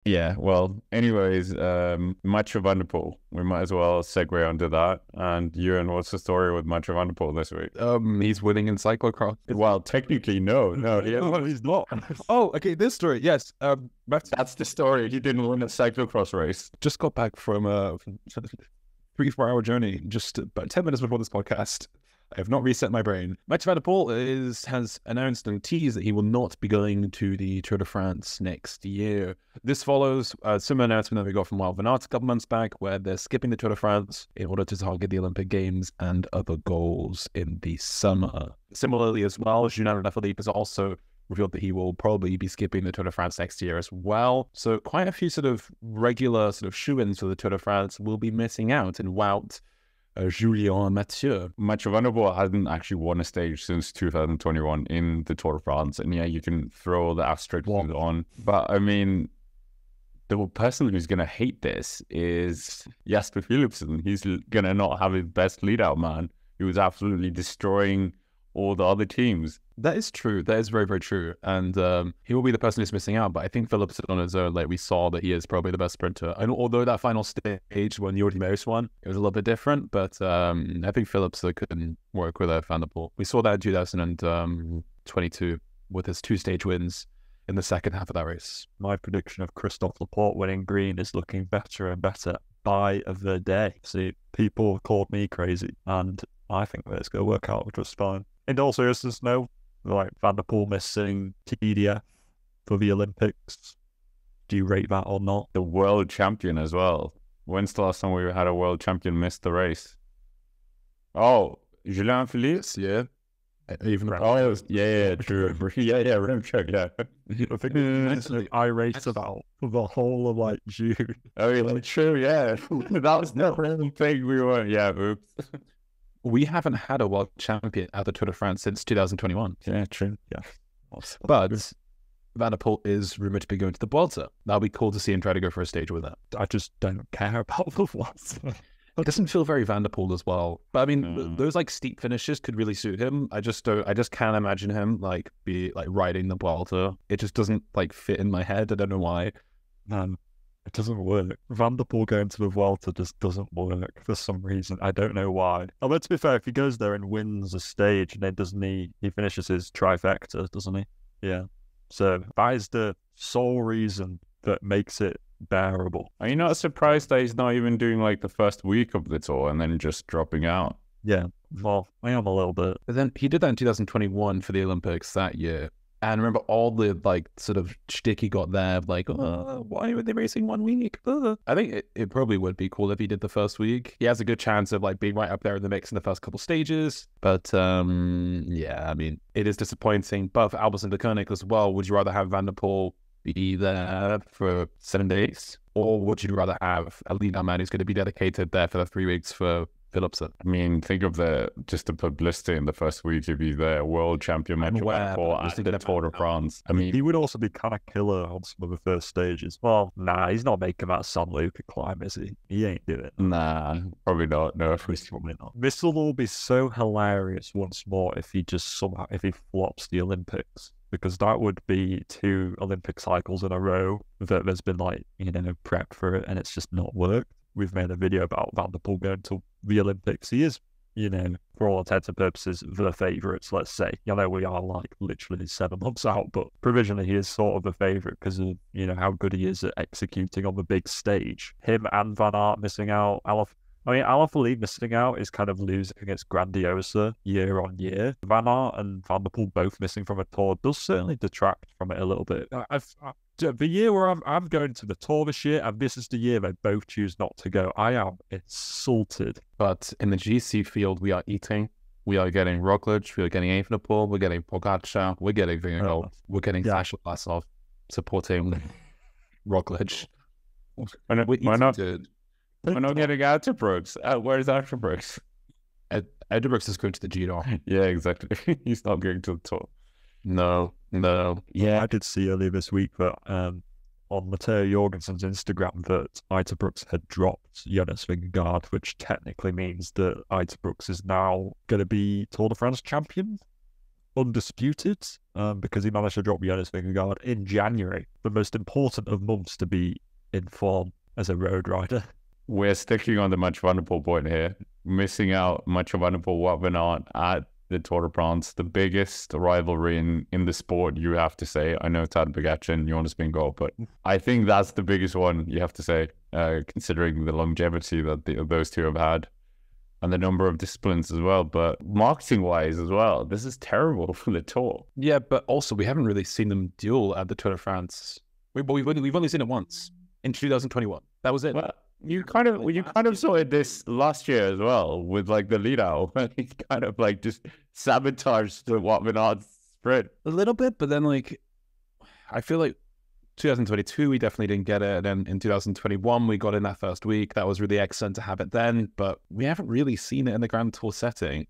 Yeah, well, anyways, Mathieu van der Poel. We might as well segue onto that. And Ewan, what's the story with Mathieu van der Poel this week? He's winning in cyclocross. Well, technically, no, No, he's not. Oh, okay, this story, yes. that's the story. He didn't win a cyclocross race. Just got back from a 3-4 hour journey, just about 10 minutes before this podcast. I have not reset my brain. Mathieu van der Poel has announced and teased that he will not be going to the Tour de France next year. This follows a similar announcement that we got from Wout van Aert a couple months back, where they're skipping the Tour de France in order to target the Olympic Games and other goals in the summer. Similarly as well, Julian Alaphilippe has also revealed that he will probably be skipping the Tour de France next year as well. So quite a few sort of regular sort of shoo-ins for the Tour de France will be missing out, and Wout, Julien and Mathieu. Mathieu van der Poel hasn't actually won a stage since 2021 in the Tour de France. And yeah, you can throw the asterisk on. But I mean, the person who's going to hate this is Jasper Philipsen. He's going to not have his best lead-out man. He was absolutely destroying all the other teams. That is true. That is very, very true. And he will be the person who's missing out. But I think Philipsen on his own, like we saw that he is probably the best sprinter. And although that final stage when Jordi Meus won, it was a little bit different. But I think Philipsen couldn't work with Van der Poel. We saw that in 2022 with his 2-stage wins in the second half of that race. My prediction of Christophe Laporte winning green is looking better and better by the day. See, people have called me crazy, and I think that it's going to work out just fine. In all seriousness, no, like Van der Poel missing TDF for the Olympics. Do you rate that or not? The world champion as well. When's the last time we had a world champion miss the race? Oh, Julian Philippe? Yeah. Even true. Remcheck, yeah. I think I raced about for the whole of like June. Oh, yeah, true, yeah. That was the random thing we were. Yeah, oops. We haven't had a world champion at the Tour de France since 2021. Yeah, true. Yeah. But Van der Poel is rumoured to be going to the Vuelta. That'll be cool to see him try to go for a stage with that. I just don't care about the Vuelta. It doesn't feel very Van der Poel as well. But I mean, those like steep finishes could really suit him. I just can't imagine him like be like riding the Vuelta. It just doesn't like fit in my head. I don't know why. Man, it doesn't work. Van der Poel going to the Vuelta just doesn't work for some reason. I don't know why. Although to be fair, if he goes there and wins a stage, then doesn't he finishes his trifecta, doesn't he? Yeah. So that is the sole reason that makes it bearable. Are you not surprised that he's not even doing like the first week of the tour and then just dropping out? Yeah, well, I am a little bit. But then he did that in 2021 for the Olympics that year. And remember all the like sort of shtick he got there, like, why were they racing 1 week? I think it probably would be cool if he did the first week. He has a good chance of like being right up there in the mix in the first couple stages. But yeah, I mean, it is disappointing. But for Albertson de Koenig as well, would you rather have Van der Poel be there for 7 days? Or would you rather have a lead man who's going to be dedicated there for the 3 weeks for Philipsen? I mean, think of the publicity in the first week to be the world champion at the Tour de France. I mean, he would also be kind of killer on some of the first stages. Well, nah, he's not making that San Luca climb, is he? He ain't doing it. Nah, probably not. No, probably not. This will all be so hilarious once more if he flops the Olympics. Because that would be 2 Olympic cycles in a row that there's been like, prep for it and it's just not worked. We've made a video about Van der Poel going to the Olympics. He is, for all intents and purposes, the favourites, let's say. We are like literally 7 months out, but provisionally he is sort of a favourite because of, how good he is at executing on the big stage. Him and Van Aert missing out. Alaphilippe missing out is kind of losing its grandiosa year on year. Van Aert and Van der Poel both missing from a tour does certainly detract from it a little bit. The year where I'm going to the tour this year, and this is the year they both choose not to go, I am insulted. But in the GC field, we are eating. We are getting Roglic, we are getting Evenepoel, we're getting Pogacar, we're getting Vingegaard, we're getting Sasha Vlasov supporting Roglic. Why not? We're not getting out to Brooks. Where's Archer Brooks? Edgar Brooks is going to the Giro. Yeah, exactly. He's not going to the tour. No. Yeah, I did see earlier this week that on Mathieu Jorgensen's Instagram that Ita Brooks had dropped Jonas Vingegaard, which technically means that Ita Brooks is now going to be Tour de France champion. undisputed because he managed to drop Jonas Vingegaard in January, the most important of months to be in form as a road rider. We're sticking on the Mathieu van der Poel point here. Missing out Mathieu van der Poel, Wout van Aert at the Tour de France, the biggest rivalry in the sport, you have to say. I know Tadej Pogačar and Jonas Vingegaard, but I think that's the biggest one, you have to say, considering the longevity that those two have had and the number of disciplines as well. But marketing-wise as well, this is terrible for the Tour. Yeah, but also we haven't really seen them duel at the Tour de France. We've only seen it once in 2021. That was it. Well, you kind of saw it this last year as well with like the lead out. He kind of like just sabotaged the Wout van Aert sprint a little bit, but then like I feel like 2022 we definitely didn't get it, and then in 2021 we got in that first week. That was really excellent to have it then, but we haven't really seen it in the Grand Tour setting.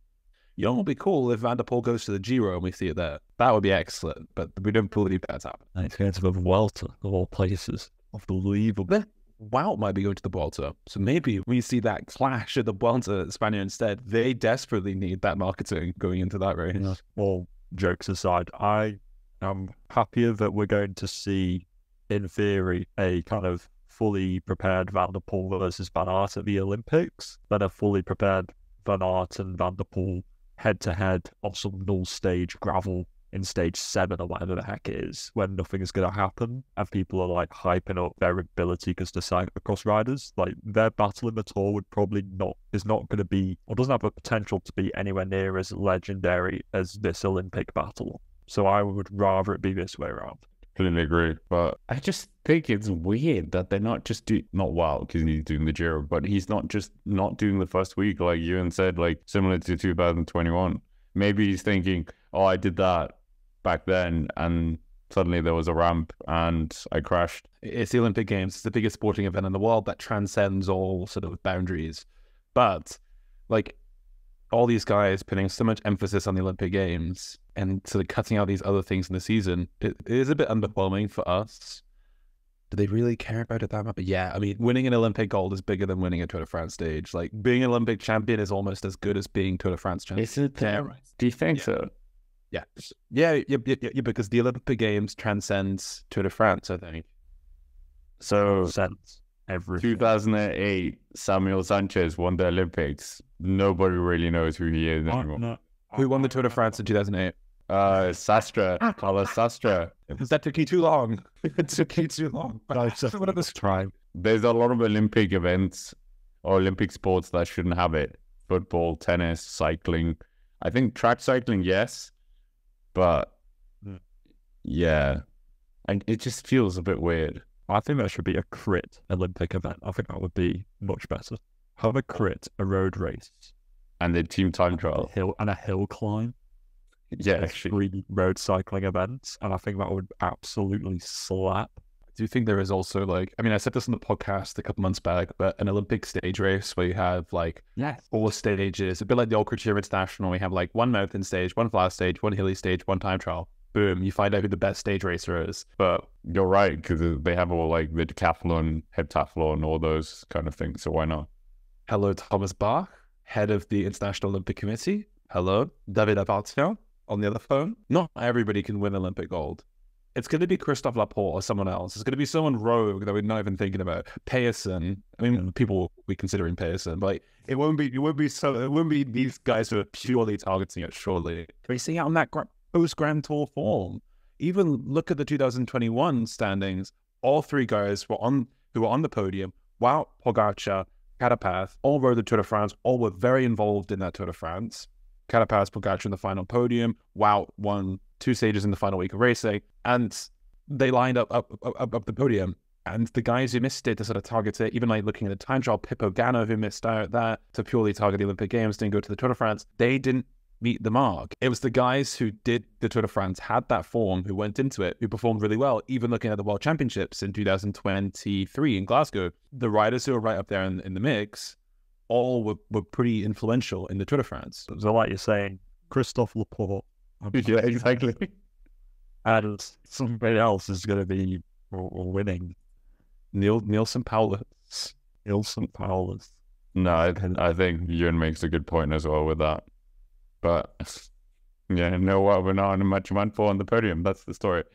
You know what would be cool if Van der Poel goes to the Giro and we see it there. That would be excellent, but we don't believe that's happening. And it's going to the Vuelta of all places. Unbelievable. Wout might be going to the Vuelta, so maybe we see that clash at the Vuelta at Spaniard instead. They desperately need that marketing going into that race. Yeah. All jokes aside, I am happier that we're going to see, in theory, a kind of fully prepared Van der Poel versus Van Aert at the Olympics than a fully prepared Van Aert and Van der Poel head-to-head on some null stage gravel in stage 7 or whatever the heck it is, when nothing is going to happen and people are like hyping up their ability because they're cyclocross riders. Like their battle in the Tour is not going to be, or doesn't have the potential to be anywhere near as legendary as this Olympic battle. So I would rather it be this way around. Completely agree, but I just think it's weird that they're not just not Wout because he's doing the Giro, but he's not doing the first week like Ewan said, like similar to 2021. Maybe he's thinking, oh, I did that back then and suddenly there was a ramp and I crashed. It's the Olympic Games. It's the biggest sporting event in the world that transcends all sort of boundaries. But like all these guys putting so much emphasis on the Olympic Games and sort of cutting out these other things in the season, it is a bit underwhelming for us. Do they really care about it that much? But yeah, I mean, winning an Olympic gold is bigger than winning a Tour de France stage. Like being an Olympic champion is almost as good as being Tour de France champion. Is it? Yeah. Do you think so? Yeah, because the Olympic Games transcends Tour de France, I think. So, Sense everything. 2008, Samuel Sanchez won the Olympics. Nobody really knows who he is anymore. No. Who won the Tour de France in 2008? Sastre, Carlos Sastre. That took you too long. It took you too long. Try. There's a lot of Olympic events or Olympic sports that shouldn't have it. Football, tennis, cycling. I think track cycling, yes. But yeah, and it just feels a bit weird. I think there should be a crit Olympic event. I think that would be much better. Have a crit, a road race, and the team time trial, a hill climb. Yeah, actually, 3 road cycling events, and I think that would absolutely slap. Do you think there is also like, I mean, I said this on the podcast a couple months back, but an Olympic stage race where you have like 4 stages, a bit like the Old Couture International, we have like 1 mountain stage, 1 flat stage, 1 hilly stage, 1 time trial. Boom, you find out who the best stage racer is. But you're right, because they have all like the decathlon, heptathlon, all those kind of things. So why not? Hello, Thomas Bach, head of the International Olympic Committee. Hello, David Abartian on the other phone. Not everybody can win Olympic gold. It's going to be Christophe Laporte or someone else. It's going to be someone rogue that we're not even thinking about. Pearson. I mean, people will be considering Pearson, but like, it won't be these guys who are purely targeting it, surely. We see out in that post-Grand Tour form. Even look at the 2021 standings. All 3 guys who were on the podium. Wout, Pogačar, Carapaz, all rode the Tour de France, all were very involved in that Tour de France. Carapaz, Pogačar in the final podium. Wout won 2 stages in the final week of racing, and they lined up the podium. And the guys who missed it to sort of target it, even like looking at the time trial, Pippo Ganna, who missed out there to purely target the Olympic Games, didn't go to the Tour de France. They didn't meet the mark. It was the guys who did the Tour de France, had that form, who went into it, who performed really well, even looking at the World Championships in 2023 in Glasgow. The riders who were right up there in the mix all were pretty influential in the Tour de France. So like you're saying, Christophe Laporte. Yeah, exactly. And somebody else is going to be winning. Nielsen Paulus. No, I think Ewan makes a good point as well with that. But Yeah, no, we're not on a much man on the podium. That's the story.